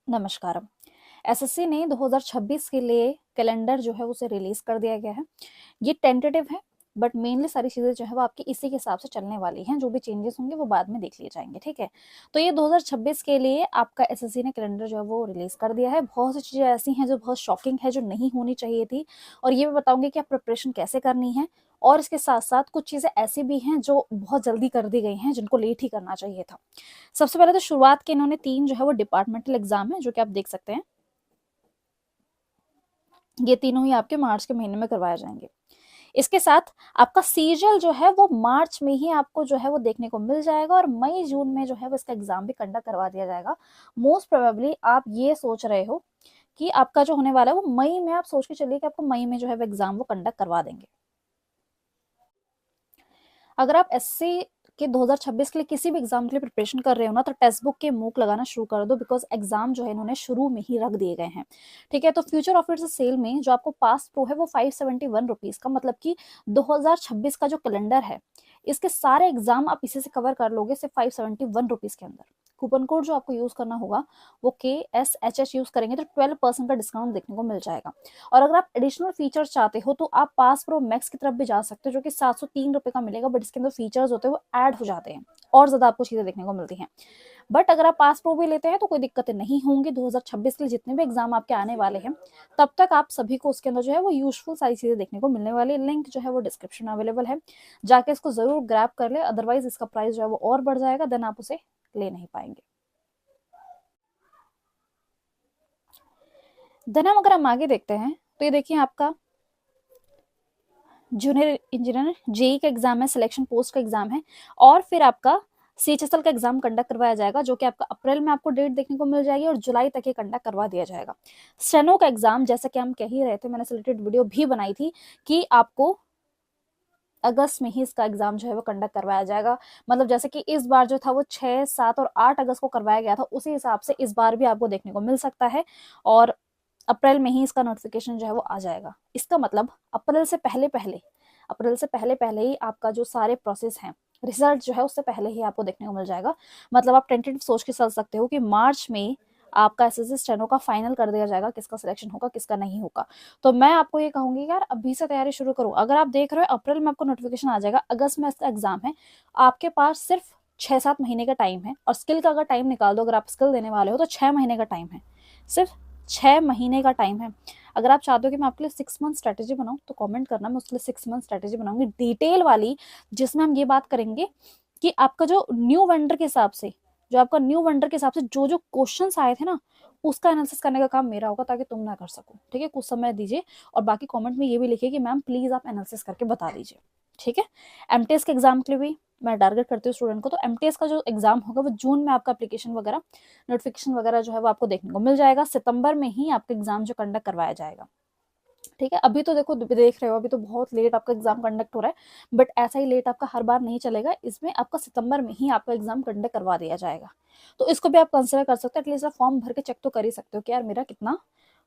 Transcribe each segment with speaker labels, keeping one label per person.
Speaker 1: नमस्कार। एसएससी ने 2026 के लिए कैलेंडर जो है उसे रिलीज़ कर दिया गया है। ये टेंटेटिव है, बट मेनली सारी चीज़ें जो है वो आपकी इसी के हिसाब से चलने वाली हैं। जो भी चेंजेस होंगे वो बाद में देख लिए जाएँगे, ठीक है? तो ये 2026 के लिए आपका एसएससी ने कैलेंडर जो है वो रिलीज़ कर दिया है। बहुत सी चीज़ें ऐसी हैं जो बहुत शॉकिंग है, जो नहीं होनी चाहिए थी, और ये भी बताऊँगी कि आप प्रिपरेशन कैसे करनी है। और इसके साथ-साथ कुछ चीज़ें ऐसी भी हैं जो बहुत जल्दी कर दी गई हैं, जिनको लेट ही करना चाहिए था। सबसे पहले तो शुरुआत के इन्होंने 3 जो है वो डिपार्टमेंटल एग्ज़ाम है, जो कि आप देख सकते हैं। ये तीनों ही आपके मार्च के महीने में करवाए जाएँगे। इसके साथ आपका सीजल जो है वो मार्च में ही आपको जो है वो देखने को मिल जाएगा, और मई जून में जो है वो इसका एग्ज़ाम भी कंडक्ट करवा दिया जाएगा। मोस्ट प्रोबेबली आप ये सोच रहे हो कि आपका जो होने वाला है वो मई में, आप सोच के चलिए कि आपको मई में जो है वो एग्ज़ाम वो कंडक्ट करवा देंगे। अगर आप एससी के 2026 के लिए किसी भी एग्जाम के लिए प्रिपरेशन कर रहे हो ना, तो टेक्स्ट बुक के मूक लगाना शुरू कर दो, बिकॉज एग्जाम जो है इन्होंने शुरू में ही रख दिए गए हैं। ठीक है, तो फ्यूचर ऑफर्स सेल में जो आपको पास प्रो है वो 571 रुपीज का, मतलब कि 2026 का जो कैलेंडर है इसके सारे एग्जाम आप इसी से कवर कर लोगे सिर्फ 571 रुपीज के अंदर। कूपन कोड जो आपको यूज करना होगा वो KSHH यूज करेंगे तो 12% का डिस्काउंट देखने को मिल जाएगा। और अगर आप एडिशनल फीचर्स चाहते हो तो आप पास प्रो मैक्स की तरफ भी जा सकते हो, जो कि 703 रुपए का मिलेगा, बट इसके अंदर फीचर्स होते हैं वो ऐड हो जाते हैं और ज्यादा आपको चीजें देखने को मिलती हैं। बट अगर आप पास प्रो भी लेते हैं तो कोई दिक्कतें नहीं होंगी। 2026 के लिए जितने भी एग्जाम आपके आने वाले हैं तब तक आप सभी को उसके अंदर जो है वो यूजफुल सारी चीजें देखने को मिलने वाली है। लिंक जो है वो डिस्क्रिप्शन में अवेलेबल है, जाके इसको जरूर ग्रैब कर ले, अदरवाइज इसका प्राइस जो है वो और बढ़ जाएगा, देन आप उसे ले नहीं पाएंगे। देन हम अगर हम आगे देखते हैं तो ये देखिए आपका जूनियर इंजीनियर जेई का एग्जाम है, सिलेक्शन पोस्ट का एग्जाम है, और फिर आपका CHSL का एग्जाम कंडक्ट करवाया जाएगा, जो कि आपका अप्रैल में आपको डेट देखने को मिल जाएगी और जुलाई तक ये कंडक्ट करवा दिया जाएगा। स्टेनो का एग्जाम, जैसा कि हम कह ही रहे थे, मैंने रिलेटेड वीडियो भी बनाई थी कि आपको अगस्त में ही इसका एग्जाम जो है वो कंडक्ट करवाया जाएगा। मतलब जैसे कि इस बार जो था वो 6, 7 और 8 अगस्त को करवाया गया था, उसी हिसाब से इस बार भी आपको देखने को मिल सकता है, और अप्रैल में ही इसका नोटिफिकेशन जो है वो आ जाएगा। इसका मतलब अप्रैल से पहले ही आपका जो सारे प्रोसेस हैं, रिजल्ट जो है उससे पहले ही आपको देखने को मिल जाएगा। मतलब आप टेंटेटिव सोच के चल सकते हो कि मार्च में आपका एसएससी स्टेनो का फाइनल कर दिया जाएगा, किसका सिलेक्शन होगा किसका नहीं होगा। तो मैं आपको ये कहूंगी यार अभी से तैयारी शुरू करो। अगर आप देख रहे हो अप्रैल में आपको नोटिफिकेशन आ जाएगा, अगस्त में इसका एग्जाम है, आपके पास सिर्फ 6-7 महीने का टाइम है। और स्किल का अगर टाइम निकाल दो, अगर आप स्किल देने वाले हो तो 6 महीने का टाइम है, सिर्फ 6 महीने का टाइम है। अगर आप चाहते हो कि मैं आपके लिए 6 मंथ स्ट्रेटेजी बनाऊं तो कमेंट करना, मैं उसके लिए 6 मंथ स्ट्रेटेजी बनाऊंगी डिटेल वाली, जिसमें हम ये बात करेंगे कि आपका जो न्यू वेंडर के हिसाब से, जो जो क्वेश्चंस आए थे ना, उसका एनालिसिस करने का काम मेरा होगा, ताकि तुम ना कर सको। ठीक है, कुछ समय दीजिए, और बाकी कमेंट में ये भी लिखिए कि मैम प्लीज आप एनालिसिस करके बता दीजिए। ठीक है, एमटीएस के एग्जाम के लिए भी मैं टारगेट करती हूँ स्टूडेंट को, तो एमटीएस का जो एग्जाम होगा वो जून में आपका एप्लीकेशन वगैरह, नोटिफिकेशन वगैरह जो है वो आपको देखने को मिल जाएगा। सितंबर में ही आपका एग्जाम जो कंडक्ट करवाया जाएगा। ठीक है, अभी तो देखो देख रहे हो अभी तो बहुत लेट आपका एग्जाम कंडक्ट हो रहा है, बट ऐसा ही लेट आपका हर बार नहीं चलेगा। इसमें आपका सितंबर में ही आपका एग्जाम कंडक्ट करवा दिया जाएगा। तो इसको भी आप कंसिडर कर सकते हो, एटलीस्ट आप फॉर्म भर के चेक तो कर ही सकते हो कि यार मेरा कितना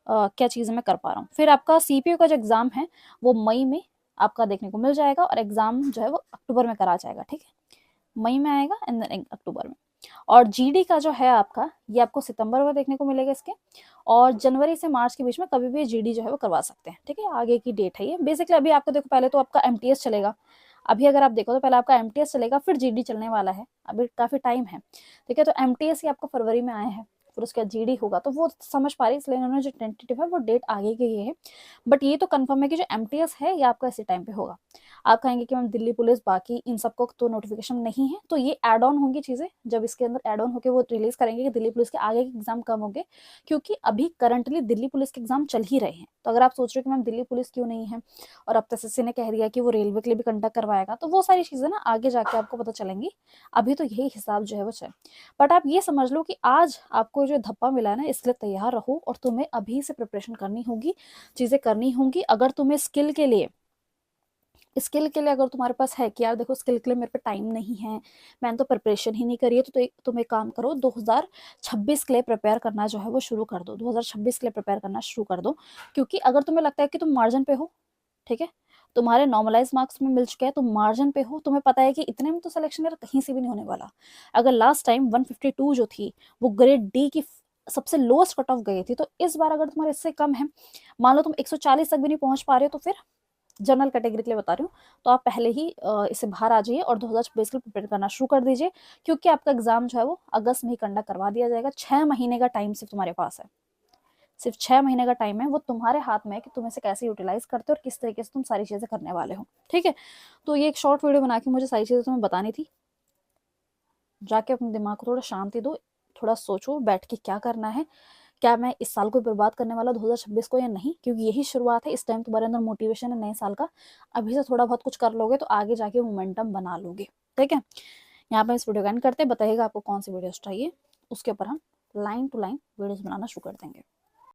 Speaker 1: क्या चीज़ें मैं कर पा रहा हूँ। फिर आपका सीपीयू का जो एग्जाम है वो मई में आपका देखने को मिल जाएगा, और एग्जाम जो है वो अक्टूबर में करा जाएगा। ठीक है, मई में आएगा एंड देन अक्टूबर में। और जीडी का जो है आपका, ये आपको सितंबर में देखने को मिलेगा इसके, और जनवरी से मार्च के बीच में कभी भी जीडी जो है वो करवा सकते हैं। ठीक है, आगे की डेट है ये। बेसिकली अभी आपको देखो, पहले तो आपका एमटीएस चलेगा। अभी अगर आप देखो तो पहले आपका एमटीएस चलेगा, फिर जीडी चलने वाला है, अभी काफी टाइम है। ठीक है, तो एमटीएस ही आपको फरवरी में आए हैं, फिर उसके बाद जीडी होगा, तो वो समझ पा रही, इसलिए उन्होंने जो टेंटेटिव है वो डेट आगे की है। बट ये तो कंफर्म है कि जो एमटीएस है ये आपका इसी टाइम पे होगा। आप कहेंगे कि मैम दिल्ली पुलिस बाकी इन सबको तो नोटिफिकेशन नहीं है, तो ये एड ऑन होंगी चीजें, जब इसके अंदर एड ऑन होकर वो रिलीज करेंगे कि दिल्ली पुलिस के आगे के एग्जाम कम होंगे, क्योंकि अभी करंटली दिल्ली पुलिस के एग्जाम चल ही रहे हैं। तो अगर आप सोच रहे हो कि मैम दिल्ली पुलिस क्यों नहीं है, और अब एसएससी ने कह दिया कि वो रेलवे के लिए भी कंडक्ट करवाएगा, तो वो सारी चीजें ना आगे जाके आपको पता चलेंगी। अभी तो यही हिसाब जो है वो चल। बट आप ये समझ लो कि आज आपको जो धप्पा मिला है ना, इसके लिए तैयार रहो, और तुम्हें अभी से प्रिपरेशन करनी होगी, चीजें करनी होंगी। अगर तुम्हें स्किल के लिए अगर तुम्हारे पास है कि यार देखो स्किल के लिए मेरे पे टाइम नहीं है, मैंने तो प्रिपरेशन ही नहीं करी है, तो तुम एक काम करो, 2026 के लिए प्रिपेयर करना जो है वो शुरू कर दो। 2026 के लिए प्रिपेयर करना शुरू कर दो, क्योंकि अगर तुम्हें लगता है कि तुम मार्जिन पे हो, ठीक है, तुम्हारे नॉर्मलाइज मार्क्स में मिल चुके हैं, तुम मार्जिन पे हो, तुम्हें पता है कि इतने में तो सिलेक्शन यार कहीं से भी नहीं होने वाला। अगर लास्ट टाइम 152 जो थी वो ग्रेड डी की सबसे लोएस्ट कट ऑफ गई थी। तो इस बार अगर तुम्हारे इससे कम है, मान लो तुम 140 तक भी नहीं पहुंच पा रहे हो, तो फिर जनरल कैटेगरी के लिए बता रही हूँ, तो आप पहले ही इससे बाहर आ जाइए और 2026 के लिए प्रिपेयर करना शुरू कर दीजिए, क्योंकि आपका एग्जाम जो है वो अगस्त में ही कंडक्ट करवा दिया जाएगा। 6 महीने का टाइम सिर्फ तुम्हारे पास है, सिर्फ 6 महीने का टाइम है, वो तुम्हारे हाथ में है कि तुम इसे कैसे यूटिलाइज करते हो और किस तरीके से तुम सारी चीजें करने वाले हो। ठीक है, तो ये एक शॉर्ट वीडियो बना के मुझे सारी चीजें तुम्हें बतानी थी। जाके अपने दिमाग को थोड़ा शांति दो, थोड़ा सोचो बैठ के क्या करना है, क्या मैं इस साल को बर्बाद करने वाला 2026 को या नहीं, क्योंकि यही शुरुआत है। इस टाइम तुम्हारे अंदर मोटिवेशन है नए साल का, अभी से थोड़ा बहुत कुछ कर लोगे तो आगे जाके मोमेंटम बना लोगे। ठीक है, यहाँ पे इस वीडियो का एंड करते हैं। बताइएगा आपको कौन सी वीडियोस चाहिए, उसके ऊपर हम लाइन टू लाइन वीडियोस बनाना शुरू कर देंगे।